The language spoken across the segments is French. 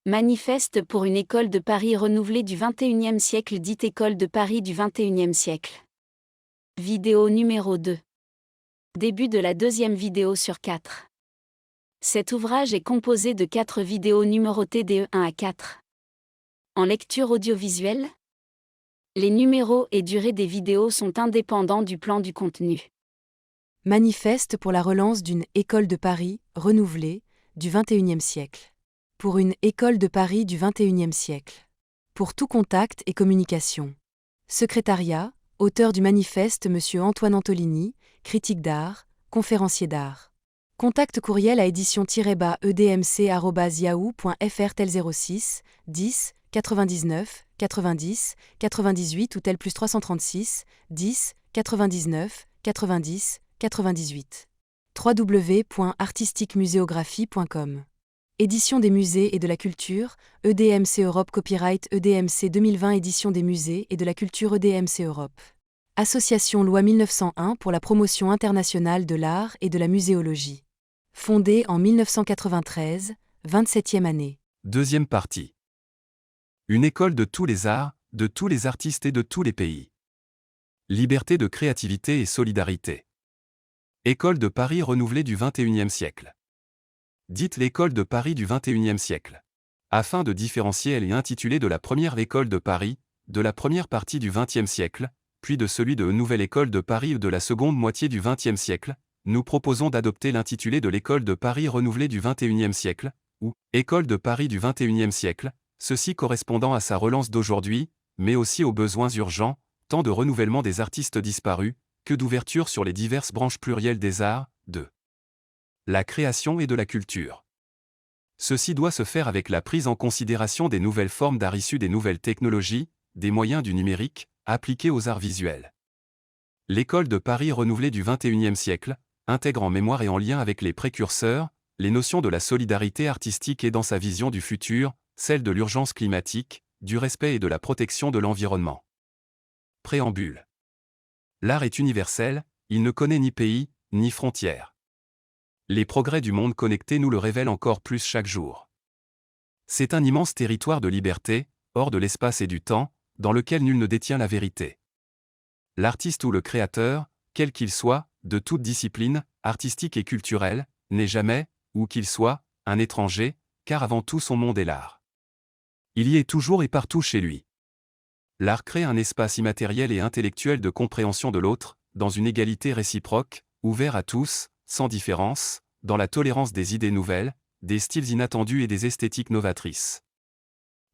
Manifeste pour une école de Paris renouvelée du XXIe siècle, dite école de Paris du XXIe siècle. Vidéo numéro 2. Début de la deuxième vidéo sur 4. Cet ouvrage est composé de 4 vidéos numérotées de 1 à 4. En lecture audiovisuelle, les numéros et durée des vidéos sont indépendants du plan du contenu. Manifeste pour la relance d'une école de Paris renouvelée du XXIe siècle. Pour une école de Paris du XXIe siècle. Pour tout contact et communication. Secrétariat, auteur du manifeste Monsieur Antoine Antolini, critique d'art, conférencier d'art. Contact courriel à édition-edmc@yahoo.fr tel 06 10 99 90 98 ou tel +336 10 99 90 98. www.artistiquemuséographie.com. Édition des musées et de la culture, EDMC Europe Copyright EDMC 2020 Édition des musées et de la culture EDMC Europe. Association Loi 1901 pour la promotion internationale de l'art et de la muséologie. Fondée en 1993, 27e année. Deuxième partie. Une école de tous les arts, de tous les artistes et de tous les pays. Liberté de créativité et solidarité. École de Paris renouvelée du XXIe siècle. Dite l'école de Paris du XXIe siècle. Afin de différencier, elle est intitulée de la première école de Paris, de la première partie du XXe siècle, puis de celui de Nouvelle École de Paris de la seconde moitié du XXe siècle. Nous proposons d'adopter l'intitulé de l'école de Paris renouvelée du XXIe siècle, ou École de Paris du XXIe siècle, ceci correspondant à sa relance d'aujourd'hui, mais aussi aux besoins urgents, tant de renouvellement des artistes disparus, que d'ouverture sur les diverses branches plurielles des arts, de la création et de la culture. Ceci doit se faire avec la prise en considération des nouvelles formes d'art issues des nouvelles technologies, des moyens du numérique, appliqués aux arts visuels. L'école de Paris renouvelée du XXIe siècle intègre en mémoire et en lien avec les précurseurs, les notions de la solidarité artistique et dans sa vision du futur, celle de l'urgence climatique, du respect et de la protection de l'environnement. Préambule. L'art est universel, il ne connaît ni pays, ni frontières. Les progrès du monde connecté nous le révèlent encore plus chaque jour. C'est un immense territoire de liberté, hors de l'espace et du temps, dans lequel nul ne détient la vérité. L'artiste ou le créateur, quel qu'il soit, de toute discipline, artistique et culturelle, n'est jamais, où qu'il soit, un étranger, car avant tout son monde est l'art. Il y est toujours et partout chez lui. L'art crée un espace immatériel et intellectuel de compréhension de l'autre, dans une égalité réciproque, ouvert à tous, sans différence, dans la tolérance des idées nouvelles, des styles inattendus et des esthétiques novatrices.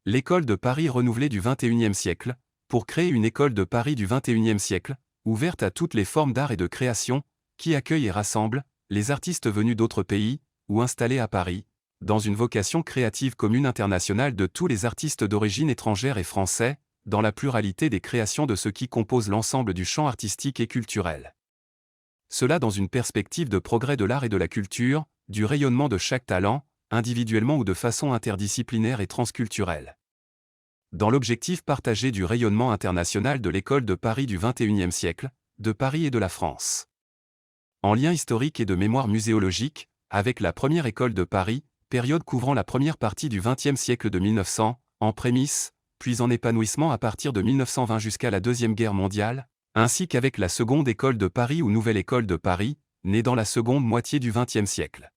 L'école de Paris renouvelée du XXIe siècle, pour créer une école de Paris du XXIe siècle, ouverte à toutes les formes d'art et de création, qui accueille et rassemble les artistes venus d'autres pays, ou installés à Paris, dans une vocation créative commune internationale de tous les artistes d'origine étrangère et français, dans la pluralité des créations de ceux qui composent l'ensemble du champ artistique et culturel. Cela dans une perspective de progrès de l'art et de la culture, du rayonnement de chaque talent, individuellement ou de façon interdisciplinaire et transculturelle. Dans l'objectif partagé du rayonnement international de l'école de Paris du XXIe siècle, de Paris et de la France. En lien historique et de mémoire muséologique, avec la première école de Paris, période couvrant la première partie du XXe siècle de 1900, en prémisse, puis en épanouissement à partir de 1920 jusqu'à la Deuxième Guerre mondiale, ainsi qu'avec la seconde école de Paris ou Nouvelle École de Paris, née dans la seconde moitié du XXe siècle.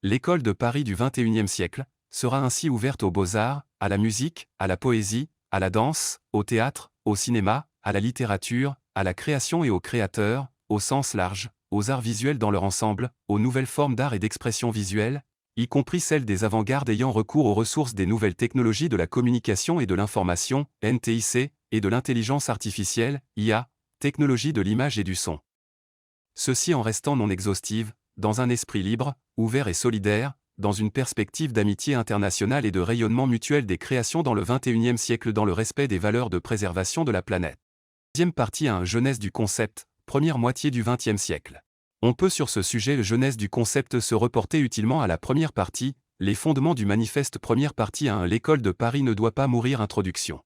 L'école de Paris du XXIe siècle sera ainsi ouverte aux beaux-arts, à la musique, à la poésie, à la danse, au théâtre, au cinéma, à la littérature, à la création et aux créateurs, au sens large, aux arts visuels dans leur ensemble, aux nouvelles formes d'art et d'expression visuelle, y compris celles des avant-gardes ayant recours aux ressources des nouvelles technologies de la communication et de l'information, NTIC, et de l'intelligence artificielle, IA, technologie de l'image et du son. Ceci en restant non exhaustive, dans un esprit libre, ouvert et solidaire, dans une perspective d'amitié internationale et de rayonnement mutuel des créations dans le XXIe siècle dans le respect des valeurs de préservation de la planète. Deuxième partie jeunesse du concept, première moitié du XXe siècle. On peut sur ce sujet le jeunesse du concept se reporter utilement à la première partie, les fondements du manifeste première partie l'école de Paris ne doit pas mourir introduction.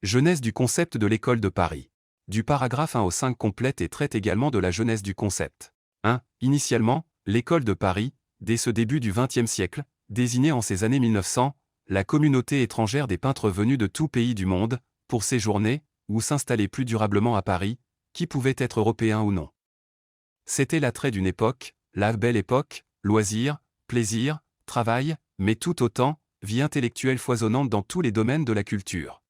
Jeunesse du concept de l'école de Paris. Du paragraphe 1 au 5 complète et traite également de la jeunesse du concept. 1. Initialement, l'école de Paris, dès ce début du XXe siècle, désignée en ces années 1900, la communauté étrangère des peintres venus de tout pays du monde, pour séjourner, ou s'installer plus durablement à Paris, qui pouvaient être européens ou non. C'était l'attrait d'une époque, la belle époque, loisirs, plaisir, travail, mais tout autant, vie intellectuelle foisonnante dans tous les domaines de la culture.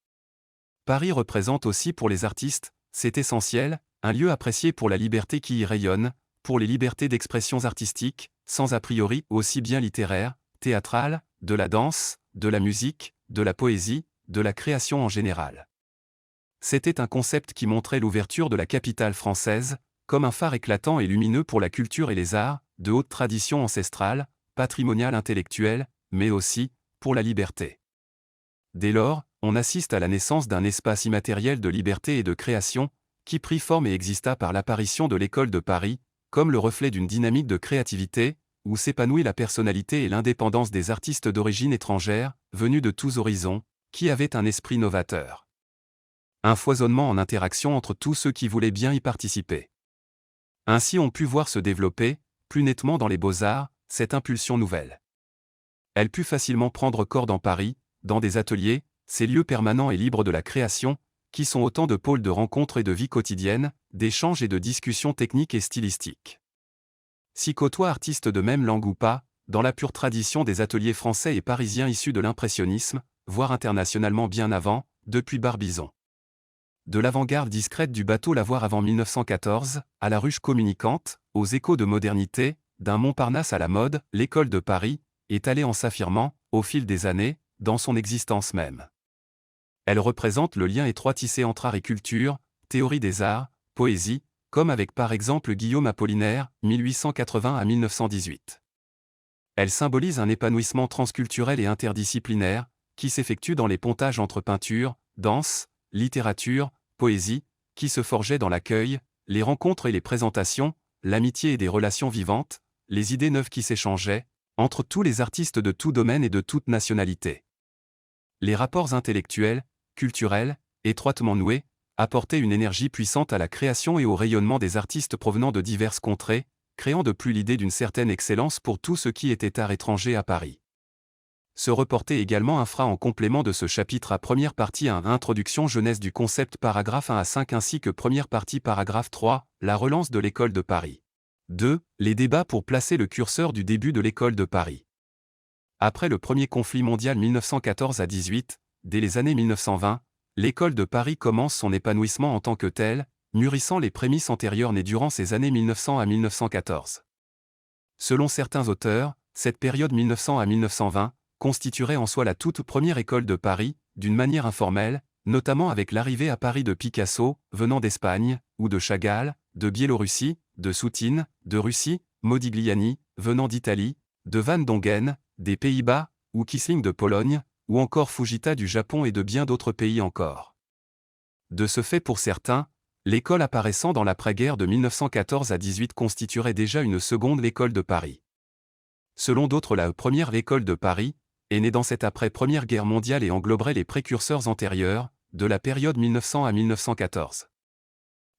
Paris représente aussi pour les artistes, c'est essentiel, un lieu apprécié pour la liberté qui y rayonne, pour les libertés d'expressions artistiques, sans a priori aussi bien littéraires, théâtrales, de la danse, de la musique, de la poésie, de la création en général. C'était un concept qui montrait l'ouverture de la capitale française, comme un phare éclatant et lumineux pour la culture et les arts, de haute tradition ancestrale, patrimoniale intellectuelle, mais aussi, pour la liberté. Dès lors, on assiste à la naissance d'un espace immatériel de liberté et de création, qui prit forme et exista par l'apparition de l'École de Paris, comme le reflet d'une dynamique de créativité, où s'épanouit la personnalité et l'indépendance des artistes d'origine étrangère, venus de tous horizons, qui avaient un esprit novateur. Un foisonnement en interaction entre tous ceux qui voulaient bien y participer. Ainsi on put voir se développer, plus nettement dans les beaux-arts, cette impulsion nouvelle. Elle put facilement prendre corps dans Paris, dans des ateliers, ces lieux permanents et libres de la création, qui sont autant de pôles de rencontres et de vie quotidienne, d'échanges et de discussions techniques et stylistiques. S'y côtoient artistes de même langue ou pas, dans la pure tradition des ateliers français et parisiens issus de l'impressionnisme, voire internationalement bien avant, depuis Barbizon. De l'avant-garde discrète du bateau Lavoir avant 1914, à la ruche communicante, aux échos de modernité, d'un Montparnasse à la mode, l'École de Paris, est allée en s'affirmant, au fil des années, dans son existence même. Elle représente le lien étroit tissé entre art et culture, théorie des arts, poésie, comme avec par exemple Guillaume Apollinaire, 1880 à 1918. Elle symbolise un épanouissement transculturel et interdisciplinaire, qui s'effectue dans les pontages entre peinture, danse, littérature, poésie, qui se forgeait dans l'accueil, les rencontres et les présentations, l'amitié et des relations vivantes, les idées neuves qui s'échangeaient, entre tous les artistes de tout domaine et de toute nationalité. Les rapports intellectuels, culturels, étroitement noués, apportaient une énergie puissante à la création et au rayonnement des artistes provenant de diverses contrées, créant de plus l'idée d'une certaine excellence pour tout ce qui était art étranger à Paris. Se reportait également un fra en complément de ce chapitre à première partie à introduction jeunesse du concept paragraphe 1 à 5 ainsi que première partie paragraphe 3, la relance de l'École de Paris. 2. Les débats pour placer le curseur du début de l'École de Paris. Après le premier conflit mondial 1914 à 18, dès les années 1920, l'École de Paris commence son épanouissement en tant que telle, mûrissant les prémices antérieures nées durant ces années 1900 à 1914. Selon certains auteurs, cette période 1900 à 1920 constituerait en soi la toute première école de Paris, d'une manière informelle, notamment avec l'arrivée à Paris de Picasso, venant d'Espagne, ou de Chagall, de Biélorussie, de Soutine, de Russie, Modigliani, venant d'Italie, de Van Dongen, des Pays-Bas, ou Kissling de Pologne, ou encore Fujita du Japon et de bien d'autres pays encore. De ce fait pour certains, l'école apparaissant dans l'après-guerre de 1914 à 18 constituerait déjà une seconde l'école de Paris. Selon d'autres la première l'école de Paris, est née dans cette après-première guerre mondiale et engloberait les précurseurs antérieurs, de la période 1900 à 1914.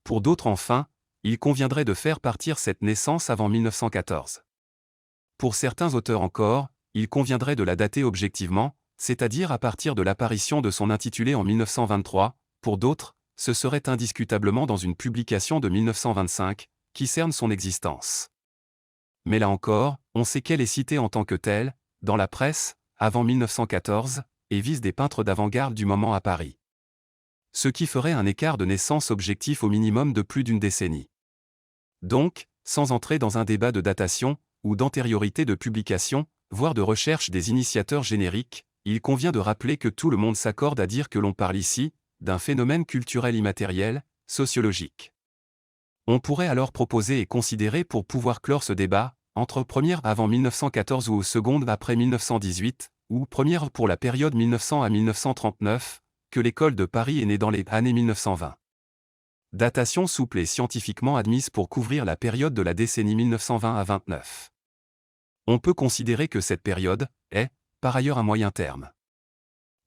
Pour d'autres enfin, il conviendrait de faire partir cette naissance avant 1914. Pour certains auteurs encore, il conviendrait de la dater objectivement, c'est-à-dire à partir de l'apparition de son intitulé en 1923, pour d'autres, ce serait indiscutablement dans une publication de 1925, qui cerne son existence. Mais là encore, on sait qu'elle est citée en tant que telle, dans la presse, avant 1914, et vise des peintres d'avant-garde du moment à Paris. Ce qui ferait un écart de naissance objectif au minimum de plus d'une décennie. Donc, sans entrer dans un débat de datation, ou d'antériorité de publication, voire de recherche des initiateurs génériques, il convient de rappeler que tout le monde s'accorde à dire que l'on parle ici, d'un phénomène culturel immatériel, sociologique. On pourrait alors proposer et considérer pour pouvoir clore ce débat, entre première avant 1914 ou seconde après 1918, ou première pour la période 1900 à 1939, que l'École de Paris est née dans les années 1920. Datation souple et scientifiquement admise pour couvrir la période de la décennie 1920 à 29. On peut considérer que cette période est, par ailleurs à moyen terme.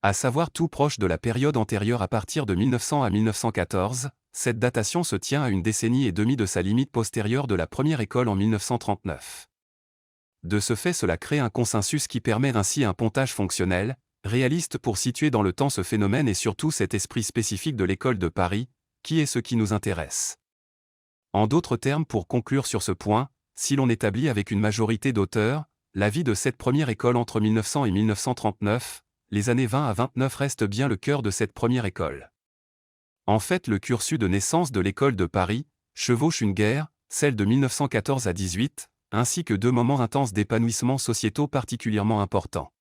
À savoir tout proche de la période antérieure à partir de 1900 à 1914, cette datation se tient à une décennie et demie de sa limite postérieure de la première école en 1939. De ce fait cela crée un consensus qui permet ainsi un pontage fonctionnel, réaliste pour situer dans le temps ce phénomène et surtout cet esprit spécifique de l'école de Paris, qui est ce qui nous intéresse. En d'autres termes, pour conclure sur ce point, si l'on établit avec une majorité d'auteurs, la vie de cette première école entre 1900 et 1939, les années 20 à 29 restent bien le cœur de cette première école. En fait, le cursus de naissance de l'école de Paris chevauche une guerre, celle de 1914 à 18, ainsi que deux moments intenses d'épanouissement sociétaux particulièrement importants.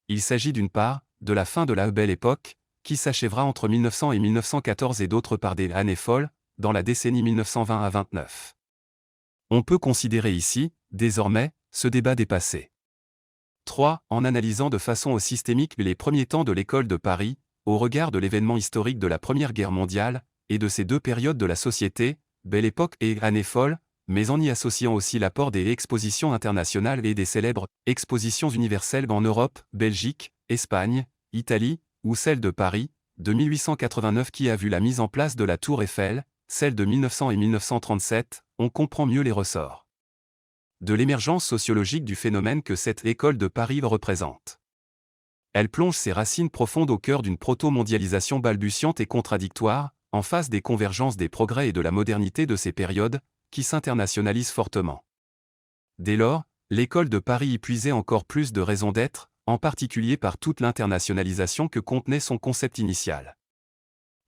Il s'agit d'une part, de la fin de la Belle Époque, qui s'achèvera entre 1900 et 1914 et d'autre part des années folles, dans la décennie 1920 à 29. On peut considérer ici, désormais, ce débat dépassé. 3. En analysant de façon systémique les premiers temps de l'école de Paris, au regard de l'événement historique de la Première Guerre mondiale, et de ces deux périodes de la société, Belle Époque et années folles, mais en y associant aussi l'apport des expositions internationales et des célèbres expositions universelles en Europe, Belgique, Espagne, Italie, ou celle de Paris, de 1889 qui a vu la mise en place de la Tour Eiffel, celle de 1900 et 1937, on comprend mieux les ressorts de l'émergence sociologique du phénomène que cette école de Paris représente. Elle plonge ses racines profondes au cœur d'une proto-mondialisation balbutiante et contradictoire, en face des convergences des progrès et de la modernité de ces périodes, qui s'internationalisent fortement. Dès lors, l'école de Paris y puisait encore plus de raison d'être, en particulier par toute l'internationalisation que contenait son concept initial.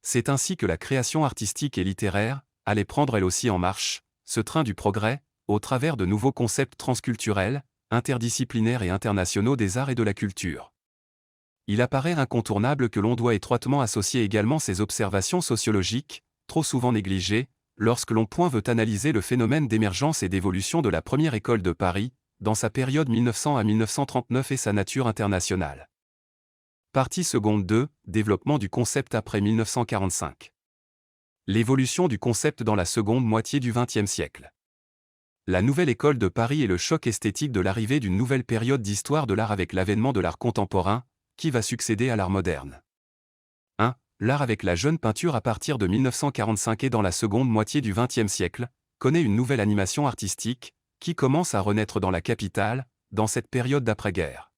C'est ainsi que la création artistique et littéraire allait prendre elle aussi en marche, ce train du progrès, au travers de nouveaux concepts transculturels, interdisciplinaires et internationaux des arts et de la culture. Il apparaît incontournable que l'on doit étroitement associer également ces observations sociologiques, trop souvent négligées, lorsque l'on veut analyser le phénomène d'émergence et d'évolution de la première école de Paris, dans sa période 1900 à 1939 et sa nature internationale. Partie seconde 2, développement du concept après 1945. L'évolution du concept dans la seconde moitié du XXe siècle. La nouvelle école de Paris est le choc esthétique de l'arrivée d'une nouvelle période d'histoire de l'art avec l'avènement de l'art contemporain, qui va succéder à l'art moderne. 1. L'art avec la jeune peinture à partir de 1945 et dans la seconde moitié du XXe siècle, connaît une nouvelle animation artistique, qui commence à renaître dans la capitale, dans cette période d'après-guerre.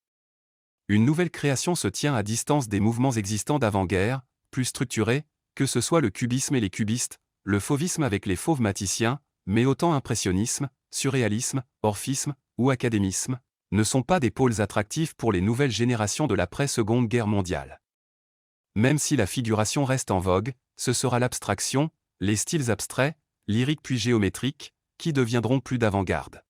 Une nouvelle création se tient à distance des mouvements existants d'avant-guerre, plus structurés, que ce soit le cubisme et les cubistes, le fauvisme avec les fauves maticiens, mais autant impressionnisme, surréalisme, orphisme ou académisme, ne sont pas des pôles attractifs pour les nouvelles générations de l'après-Seconde Guerre mondiale. Même si la figuration reste en vogue, ce sera l'abstraction, les styles abstraits, lyriques puis géométriques, qui deviendront plus d'avant-garde.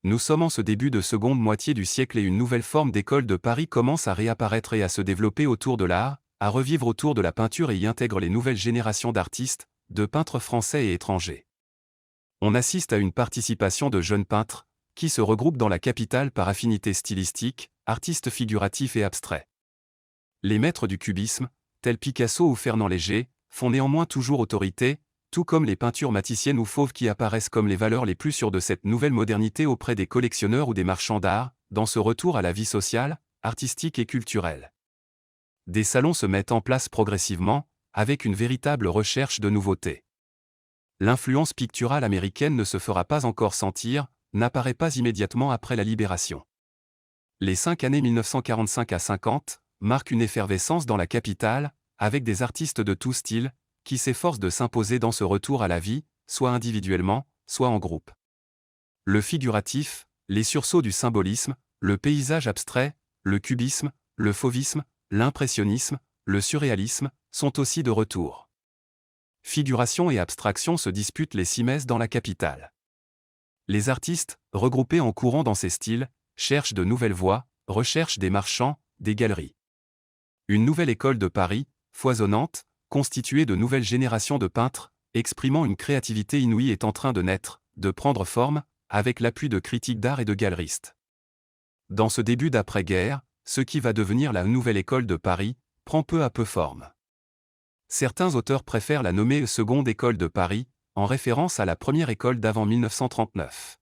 Nous sommes en ce début de seconde moitié du siècle et une nouvelle forme d'école de Paris commence à réapparaître et à se développer autour de l'art, à revivre autour de la peinture et y intègre les nouvelles générations d'artistes, de peintres français et étrangers. On assiste à une participation de jeunes peintres, qui se regroupent dans la capitale par affinité stylistique, artistes figuratifs et abstraits. Les maîtres du cubisme, tels Picasso ou Fernand Léger, font néanmoins toujours autorité, tout comme les peintures maticiennes ou fauves qui apparaissent comme les valeurs les plus sûres de cette nouvelle modernité auprès des collectionneurs ou des marchands d'art, dans ce retour à la vie sociale, artistique et culturelle. Des salons se mettent en place progressivement, avec une véritable recherche de nouveautés. L'influence picturale américaine ne se fera pas encore sentir, n'apparaît pas immédiatement après la Libération. Les 5 années 1945 à 50 marquent une effervescence dans la capitale, avec des artistes de tout style, qui s'efforcent de s'imposer dans ce retour à la vie, soit individuellement, soit en groupe. Le figuratif, les sursauts du symbolisme, le paysage abstrait, le cubisme, le fauvisme, l'impressionnisme, le surréalisme, sont aussi de retour. Figuration et abstraction se disputent les 6 messes dans la capitale. Les artistes, regroupés en courant dans ces styles, cherchent de nouvelles voies, recherchent des marchands, des galeries. Une nouvelle école de Paris, foisonnante, constituée de nouvelles générations de peintres, exprimant une créativité inouïe est en train de naître, de prendre forme, avec l'appui de critiques d'art et de galeristes. Dans ce début d'après-guerre, ce qui va devenir la nouvelle école de Paris, prend peu à peu forme. Certains auteurs préfèrent la nommer seconde école de Paris, en référence à la première école d'avant 1939.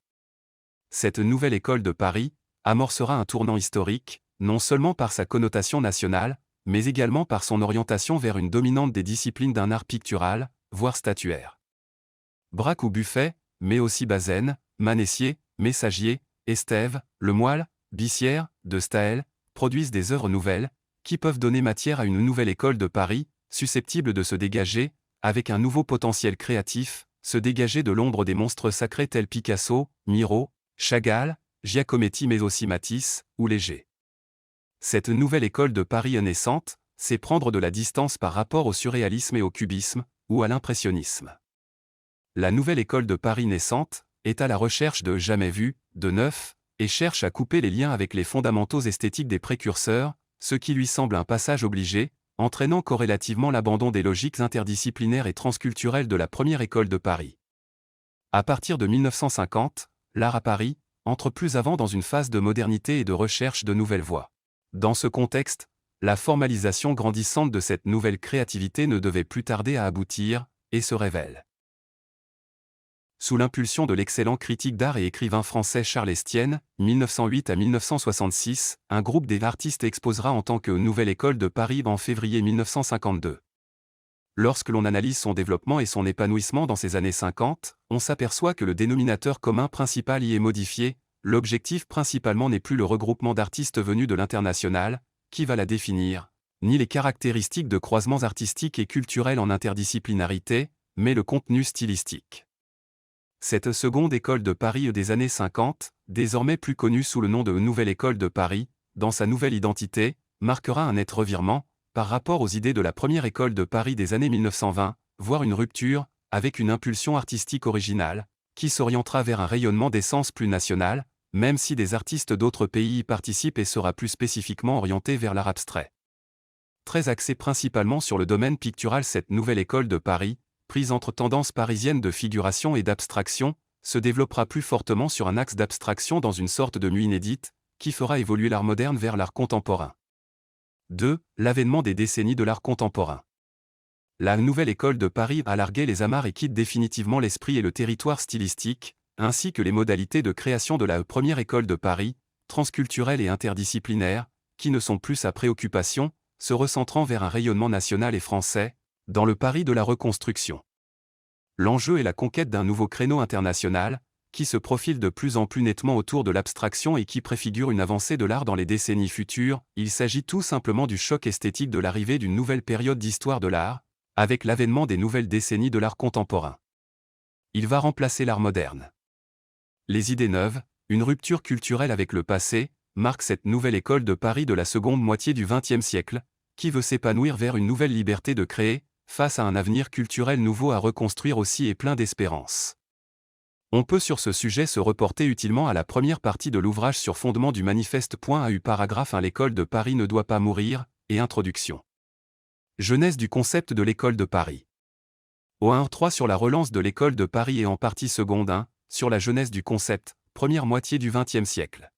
Cette nouvelle école de Paris amorcera un tournant historique, non seulement par sa connotation nationale, mais également par son orientation vers une dominante des disciplines d'un art pictural, voire statuaire. Braque ou Buffet, mais aussi Bazaine, Manessier, Messagier, Estève, Lemoyle, Bissière, de Staël, produisent des œuvres nouvelles, qui peuvent donner matière à une nouvelle école de Paris, susceptible de se dégager, avec un nouveau potentiel créatif, se dégager de l'ombre des monstres sacrés tels Picasso, Miro, Chagall, Giacometti mais aussi Matisse, ou Léger. Cette nouvelle école de Paris naissante, c'est prendre de la distance par rapport au surréalisme et au cubisme, ou à l'impressionnisme. La nouvelle école de Paris naissante est à la recherche de jamais vu, de neuf, et cherche à couper les liens avec les fondamentaux esthétiques des précurseurs, ce qui lui semble un passage obligé, entraînant corrélativement l'abandon des logiques interdisciplinaires et transculturelles de la première école de Paris. À partir de 1950, l'art à Paris entre plus avant dans une phase de modernité et de recherche de nouvelles voies. Dans ce contexte, la formalisation grandissante de cette nouvelle créativité ne devait plus tarder à aboutir, et se révèle. Sous l'impulsion de l'excellent critique d'art et écrivain français Charles Estienne, 1908 à 1966, un groupe d'artistes exposera en tant que Nouvelle École de Paris en février 1952. Lorsque l'on analyse son développement et son épanouissement dans ces années 50, on s'aperçoit que le dénominateur commun principal y est modifié, l'objectif principalement n'est plus le regroupement d'artistes venus de l'international, qui va la définir, ni les caractéristiques de croisements artistiques et culturels en interdisciplinarité, mais le contenu stylistique. Cette seconde école de Paris des années 50, désormais plus connue sous le nom de Nouvelle École de Paris, dans sa nouvelle identité, marquera un net revirement, par rapport aux idées de la première école de Paris des années 1920, voire une rupture, avec une impulsion artistique originale, qui s'orientera vers un rayonnement d'essence plus national, même si des artistes d'autres pays y participent et sera plus spécifiquement orientée vers l'art abstrait. Très axée principalement sur le domaine pictural, cette nouvelle école de Paris, prise entre tendances parisiennes de figuration et d'abstraction, se développera plus fortement sur un axe d'abstraction dans une sorte de nuit inédite, qui fera évoluer l'art moderne vers l'art contemporain. 2. L'avènement des décennies de l'art contemporain. La nouvelle école de Paris a largué les amarres et quitte définitivement l'esprit et le territoire stylistique, ainsi que les modalités de création de la première école de Paris, transculturelle et interdisciplinaire, qui ne sont plus sa préoccupation, se recentrant vers un rayonnement national et français, dans le Paris de la reconstruction. L'enjeu est la conquête d'un nouveau créneau international, qui se profile de plus en plus nettement autour de l'abstraction et qui préfigure une avancée de l'art dans les décennies futures. Il s'agit tout simplement du choc esthétique de l'arrivée d'une nouvelle période d'histoire de l'art, avec l'avènement des nouvelles décennies de l'art contemporain. Il va remplacer l'art moderne. Les idées neuves, une rupture culturelle avec le passé, marquent cette nouvelle école de Paris de la seconde moitié du XXe siècle, qui veut s'épanouir vers une nouvelle liberté de créer, face à un avenir culturel nouveau à reconstruire aussi et plein d'espérance. On peut sur ce sujet se reporter utilement à la première partie de l'ouvrage sur fondement du manifeste.au paragraphe 1 L'école de Paris ne doit pas mourir, et introduction. Genèse du concept de l'école de Paris. Au 1.3 sur la relance de l'école de Paris et en partie seconde 1, sur la genèse du concept, première moitié du XXe siècle.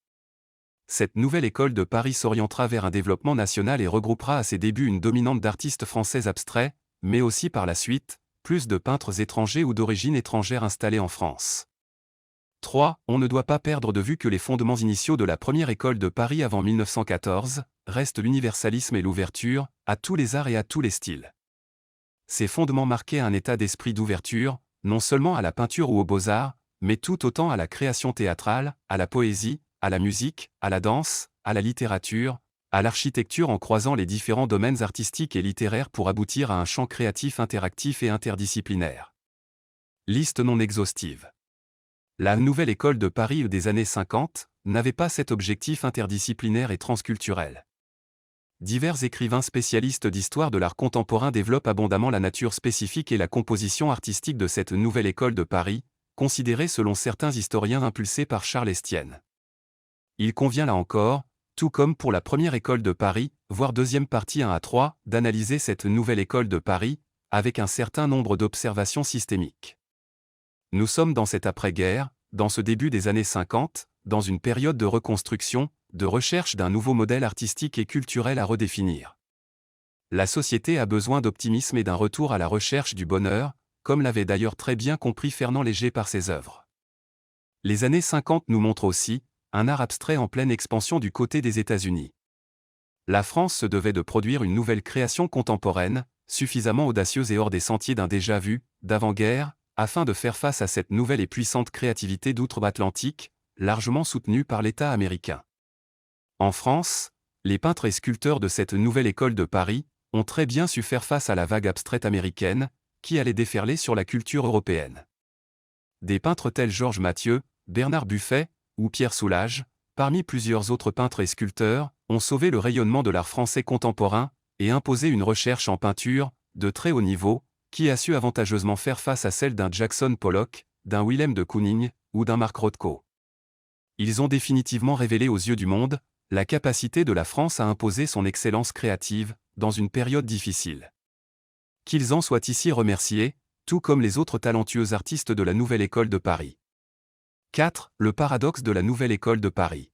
Cette nouvelle école de Paris s'orientera vers un développement national et regroupera à ses débuts une dominante d'artistes français abstraits, mais aussi par la suite, plus de peintres étrangers ou d'origine étrangère installés en France. 3. On ne doit pas perdre de vue que les fondements initiaux de la première école de Paris avant 1914 restent l'universalisme et l'ouverture, à tous les arts et à tous les styles. Ces fondements marquaient un état d'esprit d'ouverture, non seulement à la peinture ou aux beaux-arts, mais tout autant à la création théâtrale, à la poésie, à la musique, à la danse, à la littérature, à l'architecture en croisant les différents domaines artistiques et littéraires pour aboutir à un champ créatif interactif et interdisciplinaire. Liste non exhaustive. La nouvelle école de Paris des années 50 n'avait pas cet objectif interdisciplinaire et transculturel. Divers écrivains spécialistes d'histoire de l'art contemporain développent abondamment la nature spécifique et la composition artistique de cette nouvelle école de Paris, considérée selon certains historiens impulsée par Charles Estienne. Il convient là encore, tout comme pour la première école de Paris, voire deuxième partie 1 à 3, d'analyser cette nouvelle école de Paris, avec un certain nombre d'observations systémiques. Nous sommes dans cette après-guerre, dans ce début des années 50, dans une période de reconstruction, de recherche d'un nouveau modèle artistique et culturel à redéfinir. La société a besoin d'optimisme et d'un retour à la recherche du bonheur, comme l'avait d'ailleurs très bien compris Fernand Léger par ses œuvres. Les années 50 nous montrent aussi, un art abstrait en pleine expansion du côté des États-Unis. La France se devait de produire une nouvelle création contemporaine, suffisamment audacieuse et hors des sentiers d'un déjà-vu, d'avant-guerre, afin de faire face à cette nouvelle et puissante créativité d'outre-Atlantique, largement soutenue par l'État américain. En France, Les peintres et sculpteurs de cette nouvelle école de Paris ont très bien su faire face à la vague abstraite américaine, qui allait déferler sur la culture européenne. Des peintres tels Georges Mathieu, Bernard Buffet ou Pierre Soulages, parmi plusieurs autres peintres et sculpteurs, ont sauvé le rayonnement de l'art français contemporain et imposé une recherche en peinture de très haut niveau, qui a su avantageusement faire face à celle d'un Jackson Pollock, d'un Willem de Kooning ou d'un Mark Rothko. Ils ont définitivement révélé aux yeux du monde la capacité de la France à imposer son excellence créative dans une période difficile. Qu'ils en soient ici remerciés, tout comme les autres talentueux artistes de la Nouvelle École de Paris. 4. Le paradoxe de la Nouvelle École de Paris.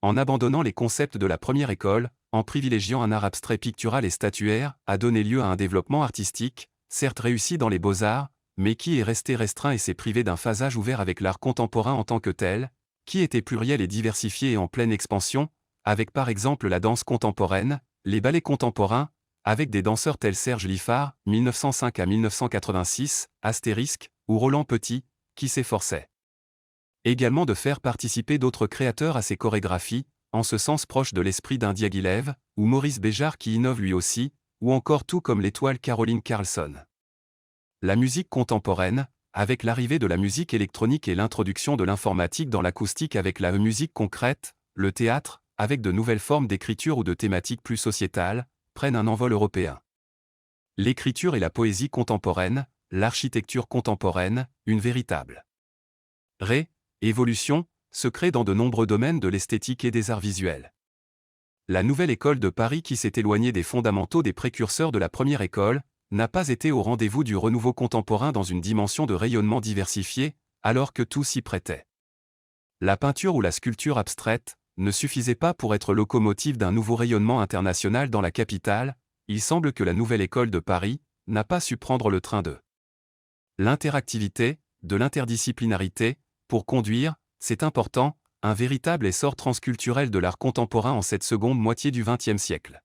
En abandonnant les concepts de la première école, en privilégiant un art abstrait pictural et statuaire, a donné lieu à un développement artistique, certes réussi dans les beaux-arts, mais qui est resté restreint et s'est privé d'un phasage ouvert avec l'art contemporain en tant que tel, qui était pluriel et diversifié et en pleine expansion, avec par exemple la danse contemporaine, les ballets contemporains, avec des danseurs tels Serge Liffard, 1905 à 1986, Astérisque, ou Roland Petit, qui s'efforçaient également de faire participer d'autres créateurs à ces chorégraphies, en ce sens proche de l'esprit d'un Diaghilev, ou Maurice Béjart qui innove lui aussi, ou encore tout comme l'étoile Caroline Carlson. La musique contemporaine, avec l'arrivée de la musique électronique et l'introduction de l'informatique dans l'acoustique avec la musique concrète, le théâtre, avec de nouvelles formes d'écriture ou de thématiques plus sociétales, prennent un envol européen. L'écriture et la poésie contemporaine, l'architecture contemporaine, une véritable évolution, se crée dans de nombreux domaines de l'esthétique et des arts visuels. La Nouvelle École de Paris qui s'est éloignée des fondamentaux des précurseurs de la première école, n'a pas été au rendez-vous du renouveau contemporain dans une dimension de rayonnement diversifiée, alors que tout s'y prêtait. La peinture ou la sculpture abstraite ne suffisait pas pour être locomotive d'un nouveau rayonnement international dans la capitale, il semble que la Nouvelle École de Paris n'a pas su prendre le train de l'interactivité, de l'interdisciplinarité, pour conduire, c'est important, un véritable essor transculturel de l'art contemporain en cette seconde moitié du XXe siècle.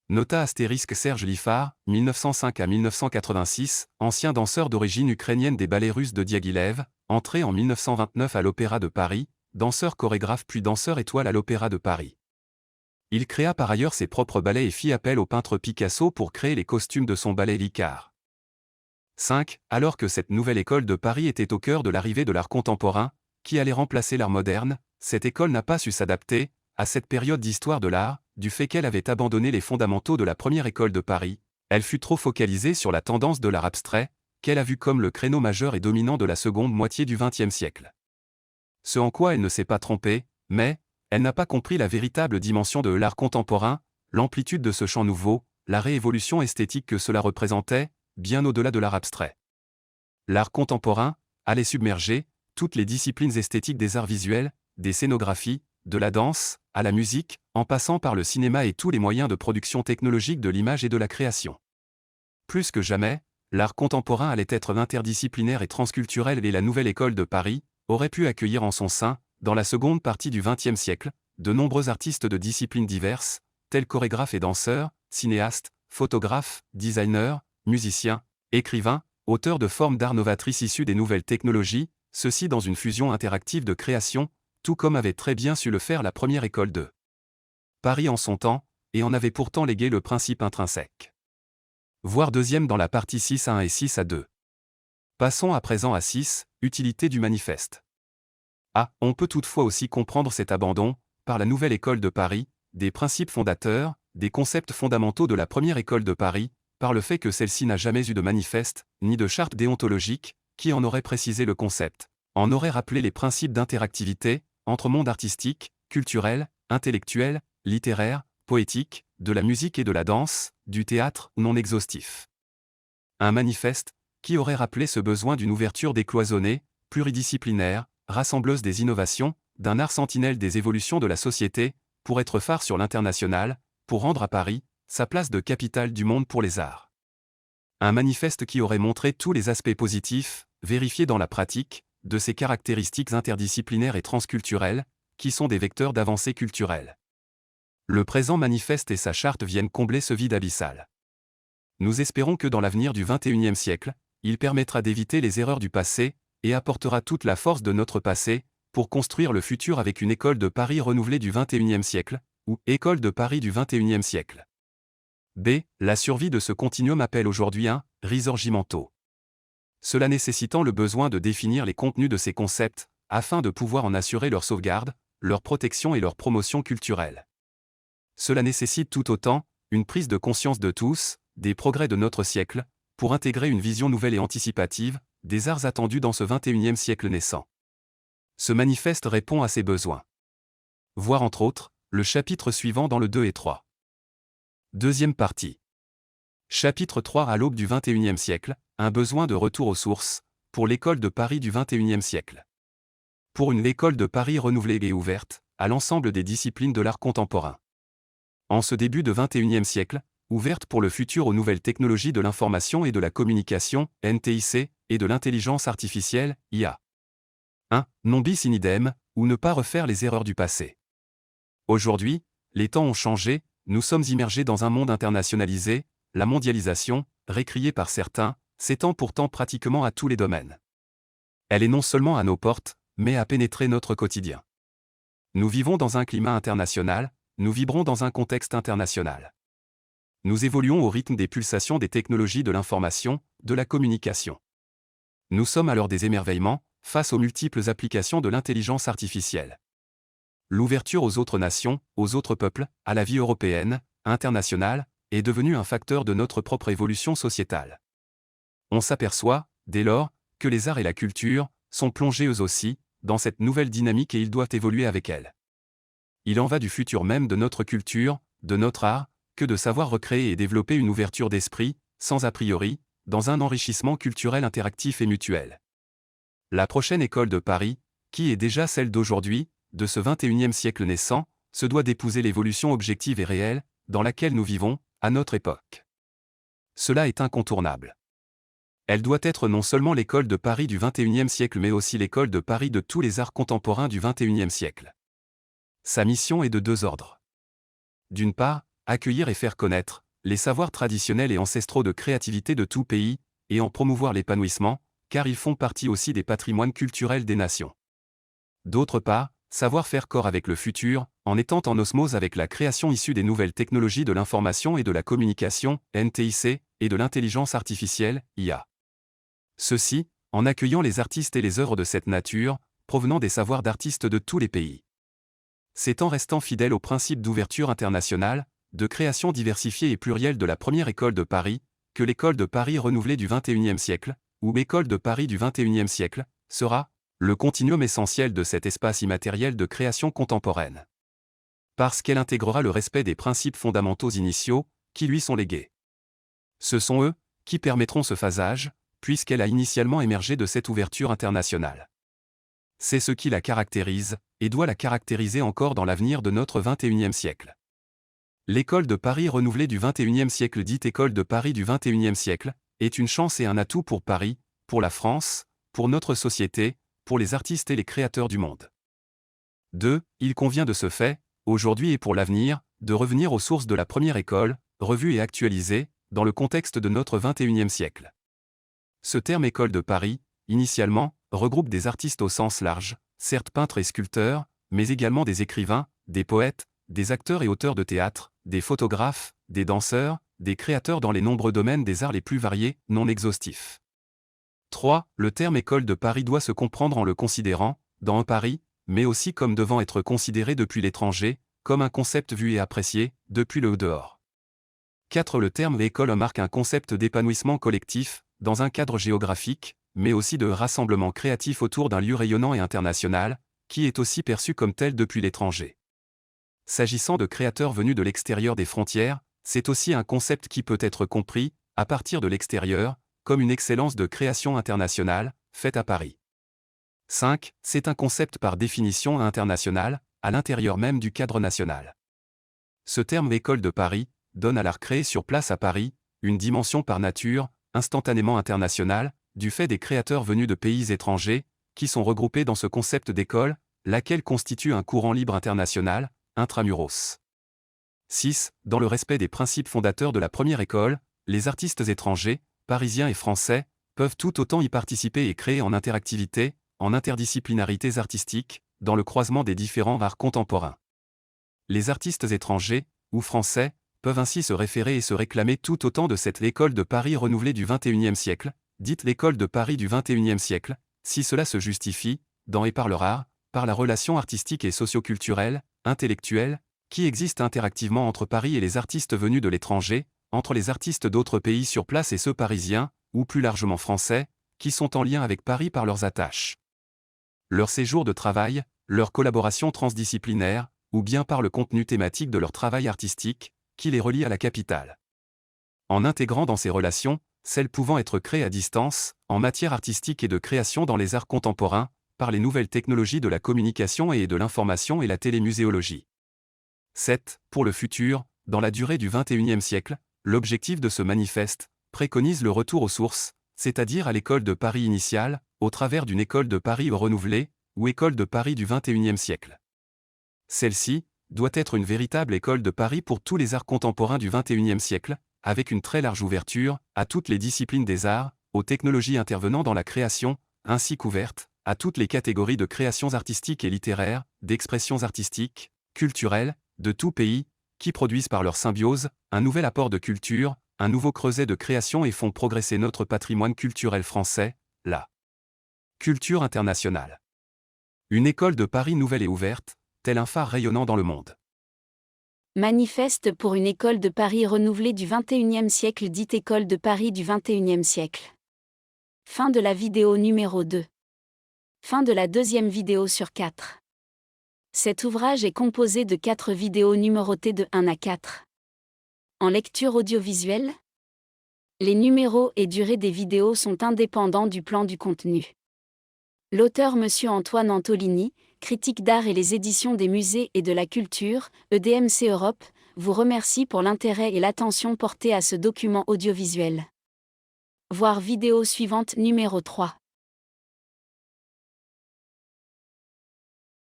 Nota astérisque Serge Liffard, 1905 à 1986, ancien danseur d'origine ukrainienne des ballets russes de Diaghilev, entré en 1929 à l'Opéra de Paris, danseur chorégraphe puis danseur étoile à l'Opéra de Paris. Il créa par ailleurs ses propres ballets et fit appel au peintre Picasso pour créer les costumes de son ballet Licard. 5. Alors que cette nouvelle école de Paris était au cœur de l'arrivée de l'art contemporain, qui allait remplacer l'art moderne, cette école n'a pas su s'adapter à cette période d'histoire de l'art, du fait qu'elle avait abandonné les fondamentaux de la première école de Paris, elle fut trop focalisée sur la tendance de l'art abstrait, qu'elle a vu comme le créneau majeur et dominant de la seconde moitié du XXe siècle. Ce en quoi elle ne s'est pas trompée, mais elle n'a pas compris la véritable dimension de l'art contemporain, l'amplitude de ce champ nouveau, la réévolution esthétique que cela représentait, bien au-delà de l'art abstrait. L'art contemporain allait submerger toutes les disciplines esthétiques des arts visuels, des scénographies, de la danse, à la musique, en passant par le cinéma et tous les moyens de production technologique de l'image et de la création. Plus que jamais, l'art contemporain allait être interdisciplinaire et transculturel et la Nouvelle École de Paris aurait pu accueillir en son sein, dans la seconde partie du XXe siècle, de nombreux artistes de disciplines diverses, tels chorégraphes et danseurs, cinéastes, photographes, designers, musiciens, écrivains, auteurs de formes d'art novatrices issues des nouvelles technologies, ceci dans une fusion interactive de création, tout comme avait très bien su le faire la première école de Paris en son temps, et en avait pourtant légué le principe intrinsèque. Voir deuxième dans la partie 6 à 1 et 6 à 2. Passons à présent à 6, utilité du manifeste. On peut toutefois aussi comprendre cet abandon, par la Nouvelle École de Paris, des principes fondateurs, des concepts fondamentaux de la première école de Paris, par le fait que celle-ci n'a jamais eu de manifeste, ni de charte déontologique, qui en aurait précisé le concept, en aurait rappelé les principes d'interactivité, entre monde artistique, culturel, intellectuel, littéraire, poétique, de la musique et de la danse, du théâtre, non exhaustif. Un manifeste, qui aurait rappelé ce besoin d'une ouverture décloisonnée, pluridisciplinaire, rassembleuse des innovations, d'un art sentinelle des évolutions de la société, pour être phare sur l'international, pour rendre à Paris sa place de capitale du monde pour les arts. Un manifeste qui aurait montré tous les aspects positifs, vérifiés dans la pratique, de ces caractéristiques interdisciplinaires et transculturelles, qui sont des vecteurs d'avancée culturelle. Le présent manifeste et sa charte viennent combler ce vide abyssal. Nous espérons que dans l'avenir du XXIe siècle, il permettra d'éviter les erreurs du passé, et apportera toute la force de notre passé, pour construire le futur avec une école de Paris renouvelée du XXIe siècle, ou École de Paris du XXIe siècle. B. La survie de ce continuum appelle aujourd'hui un risorgimento. Cela nécessitant le besoin de définir les contenus de ces concepts, afin de pouvoir en assurer leur sauvegarde, leur protection et leur promotion culturelle. Cela nécessite tout autant une prise de conscience de tous, des progrès de notre siècle, pour intégrer une vision nouvelle et anticipative, des arts attendus dans ce XXIe siècle naissant. Ce manifeste répond à ces besoins. Voir entre autres, le chapitre suivant dans le 2 et 3. Deuxième partie. Chapitre 3 à l'aube du XXIe siècle, un besoin de retour aux sources, pour l'école de Paris du XXIe siècle. Pour une école de Paris renouvelée et ouverte, à l'ensemble des disciplines de l'art contemporain. En ce début de XXIe siècle, ouverte pour le futur aux nouvelles technologies de l'information et de la communication, NTIC, et de l'intelligence artificielle, IA. 1. Non bis in idem, ou ne pas refaire les erreurs du passé. Aujourd'hui, les temps ont changé, nous sommes immergés dans un monde internationalisé, la mondialisation, récriée par certains, s'étend pourtant pratiquement à tous les domaines. Elle est non seulement à nos portes, mais a pénétré notre quotidien. Nous vivons dans un climat international, nous vibrons dans un contexte international. Nous évoluons au rythme des pulsations des technologies de l'information, de la communication. Nous sommes à l'heure des émerveillements, face aux multiples applications de l'intelligence artificielle. L'ouverture aux autres nations, aux autres peuples, à la vie européenne, internationale, est devenue un facteur de notre propre évolution sociétale. On s'aperçoit, dès lors, que les arts et la culture sont plongés eux aussi dans cette nouvelle dynamique et ils doivent évoluer avec elle. Il en va du futur même de notre culture, de notre art, que de savoir recréer et développer une ouverture d'esprit, sans a priori, dans un enrichissement culturel interactif et mutuel. La prochaine école de Paris, qui est déjà celle d'aujourd'hui, de ce XXIe siècle naissant, se doit d'épouser l'évolution objective et réelle, dans laquelle nous vivons, à notre époque. Cela est incontournable. Elle doit être non seulement l'école de Paris du XXIe siècle mais aussi l'école de Paris de tous les arts contemporains du XXIe siècle. Sa mission est de deux ordres. D'une part, accueillir et faire connaître les savoirs traditionnels et ancestraux de créativité de tout pays, et en promouvoir l'épanouissement, car ils font partie aussi des patrimoines culturels des nations. D'autre part, savoir faire corps avec le futur, en étant en osmose avec la création issue des nouvelles technologies de l'information et de la communication, NTIC, et de l'intelligence artificielle, IA. Ceci, en accueillant les artistes et les œuvres de cette nature, provenant des savoirs d'artistes de tous les pays. C'est en restant fidèle au principe d'ouverture internationale, de création diversifiée et plurielle de la première école de Paris, que l'école de Paris renouvelée du XXIe siècle, ou école de Paris du XXIe siècle, sera le continuum essentiel de cet espace immatériel de création contemporaine. Parce qu'elle intégrera le respect des principes fondamentaux initiaux, qui lui sont légués. Ce sont eux, qui permettront ce phasage, puisqu'elle a initialement émergé de cette ouverture internationale. C'est ce qui la caractérise, et doit la caractériser encore dans l'avenir de notre XXIe siècle. L'école de Paris renouvelée du XXIe siècle dite école de Paris du XXIe siècle, est une chance et un atout pour Paris, pour la France, pour notre société, pour les artistes et les créateurs du monde. 2. Il convient de ce fait, aujourd'hui et pour l'avenir, de revenir aux sources de la première école, revue et actualisée, dans le contexte de notre XXIe siècle. Ce terme école de Paris, initialement, regroupe des artistes au sens large, certes peintres et sculpteurs, mais également des écrivains, des poètes, des acteurs et auteurs de théâtre, des photographes, des danseurs, des créateurs dans les nombreux domaines des arts les plus variés, non exhaustifs. 3. Le terme école de Paris doit se comprendre en le considérant, dans un Paris, mais aussi comme devant être considéré depuis l'étranger, comme un concept vu et apprécié, depuis le dehors. 4. Le terme école marque un concept d'épanouissement collectif, dans un cadre géographique, mais aussi de rassemblement créatif autour d'un lieu rayonnant et international, qui est aussi perçu comme tel depuis l'étranger. S'agissant de créateurs venus de l'extérieur des frontières, c'est aussi un concept qui peut être compris, à partir de l'extérieur, comme une excellence de création internationale, faite à Paris. 5. C'est un concept par définition international, à l'intérieur même du cadre national. Ce terme école de Paris donne à l'art créé sur place à Paris une dimension par nature, instantanément internationale, du fait des créateurs venus de pays étrangers, qui sont regroupés dans ce concept d'école, laquelle constitue un courant libre international, intramuros. 6. Dans le respect des principes fondateurs de la première école, les artistes étrangers, parisiens et français, peuvent tout autant y participer et créer en interactivité, en interdisciplinarités artistiques, dans le croisement des différents arts contemporains. Les artistes étrangers, ou français, peuvent ainsi se référer et se réclamer tout autant de cette école de Paris renouvelée du XXIe siècle, dite l'école de Paris du XXIe siècle, si cela se justifie, dans et par leur art, par la relation artistique et socioculturelle, intellectuelle, qui existe interactivement entre Paris et les artistes venus de l'étranger, entre les artistes d'autres pays sur place et ceux parisiens, ou plus largement français, qui sont en lien avec Paris par leurs attaches. Leur séjour de travail, leur collaboration transdisciplinaire, ou bien par le contenu thématique de leur travail artistique, qui les relie à la capitale. En intégrant dans ces relations, celles pouvant être créées à distance, en matière artistique et de création dans les arts contemporains, par les nouvelles technologies de la communication et de l'information et la télémuséologie. 7. Pour le futur, dans la durée du XXIe siècle, l'objectif de ce manifeste préconise le retour aux sources, c'est-à-dire à l'école de Paris initiale, au travers d'une école de Paris renouvelée, ou école de Paris du XXIe siècle. Celle-ci doit être une véritable école de Paris pour tous les arts contemporains du XXIe siècle, avec une très large ouverture à toutes les disciplines des arts, aux technologies intervenant dans la création, ainsi qu'ouverte à toutes les catégories de créations artistiques et littéraires, d'expressions artistiques, culturelles, de tout pays, qui produisent par leur symbiose un nouvel apport de culture, un nouveau creuset de création et font progresser notre patrimoine culturel français, la culture internationale. Une école de Paris nouvelle et ouverte, tel un phare rayonnant dans le monde. Manifeste pour une école de Paris renouvelée du XXIe siècle dite école de Paris du XXIe siècle. Fin de la vidéo numéro 2. Fin de la deuxième vidéo sur 4. Cet ouvrage est composé de 4 vidéos numérotées de 1 à 4. En lecture audiovisuelle, les numéros et durée des vidéos sont indépendants du plan du contenu. L'auteur Monsieur Antoine Antolini, Critique d'art et les éditions des musées et de la culture, EDMC Europe, vous remercie pour l'intérêt et l'attention portée à ce document audiovisuel. Voir vidéo suivante numéro 3.